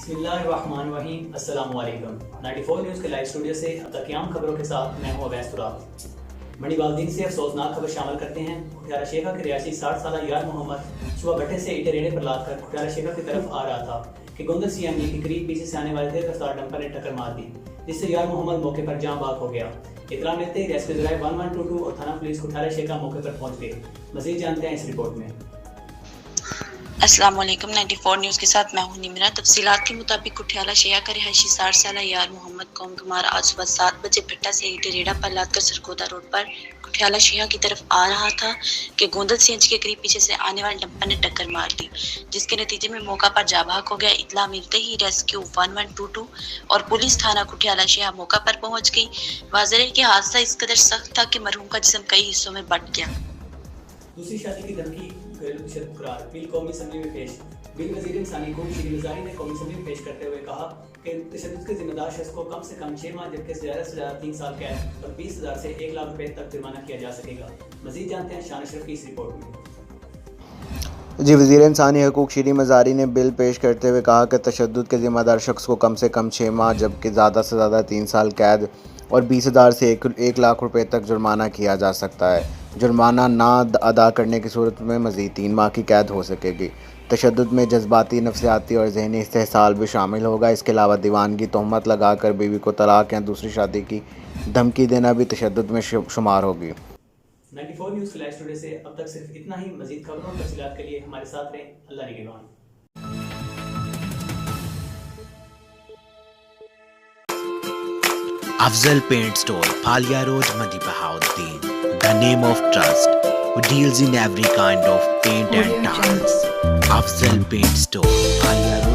بسم اللہ الرحمن الرحیم، السلام علیکم۔ 94 نیوز کے لائیو اسٹوڈیو سے اب تک قیام خبروں کے ساتھ میں ہوں اویس تراب۔ بڑی والدین سے افسوسناک خبر شامل کرتے ہیں۔ کھٹیارہ شیخہ کے رہائشی 60 سالہ یار محمد صبح بھٹے سے اینٹیں ریڑے پر لاد کر کھٹیارہ شیخہ کی طرف آ رہا تھا کہ گوندل سی ایم ای کے قریب پیچھے سے آنے والے تیز رفتار ڈمپر نے ٹکر مار دی، جس سے یار محمد موقع پر جاں بحق ہو گیا۔ اطلاع ملتے ہی ریسکیو ذرائع 1122 اور تھانہ پولیس کھٹیارہ شیخہ موقع پر پہنچ گئے۔ مزید جانتے ہیں اس رپورٹ میں۔ السلام علیکم۔ 94 نیوز کے ساتھ میں ہوں نمرہ۔ تفصیلات کے مطابق کھٹیالہ شیخہ کا رہائشی 60 سالہ یار محمد قوم گمار آج صبح 7 بجے بھٹا سے اینٹیں ریڑا پر لاد کر سرگودا روڈ پر کھٹیالہ شیخہ کی طرف آ رہا تھا کہ گوندل سی این جی کے قریب پیچھے سے آنے والے ڈمپر نے ٹکر مار دی، جس کے نتیجے میں موقع پر جاں بحق ہو گیا۔ اطلاع ملتے ہی ریسکیو 1122 اور پولیس تھانہ کھٹیالہ شیخہ موقع پر پہنچ گئی۔ واضح ہے کہ حادثہ اس قدر سخت تھا کہ مرحوم کا جسم کئی حصوں میں بٹ گیا۔ دوسری شادی کی دھمکی گھریلو تشدد قرار، بل قومی اسمبلی میں پیش۔ بل وزیر انسانی حقوق شیریں مزاری نے قومی اسمبلی میں پیش کرتے ہوئے کہا کہ تشدد کے ذمہ دار شخص کو کم سے کم 6 ماہ جبکہ زیادہ سے زیادہ 3 سال قید اور 20,000 سے 1 لاکھ روپے تک جرمانہ کیا جا سکے گا۔ مزید جانتے ہیں شان اشرف کی اس رپورٹ میں۔ وزیر انسانی حقوق شیریں مزاری نے بل پیش کرتے ہوئے کہا کہ تشدد کے ذمہ دار شخص کو کم سے کم 6 ماہ جبکہ زیادہ سے زیادہ 3 سال قید اور 20,000 سے 1 لاکھ روپے تک جرمانہ کیا جا سکتا ہے۔ جرمانہ نہ ادا کرنے کی صورت میں مزید 3 ماہ کی قید ہو سکے گی۔ تشدد میں جذباتی، نفسیاتی اور ذہنی استحصال بھی شامل ہوگا۔ اس کے علاوہ دیوانگی، تہمت لگا کر بیوی کو طلاق یا دوسری شادی کی دھمکی دینا بھی تشدد میں شمار ہوگی۔ 94 نیوز کے لائیو اسٹوڈیو سے اب تک صرف اتنا ہی۔ مزید خبروں اور تفصیلات کے لیے ہمارے ساتھ رہیں۔ اللہ نگہبان۔ Afzal Paint Store, Phalia Road, Madi Bahauddin. The name of trust, who deals in every kind of paint and tiles. Afzal Paint Store, Phalia Road.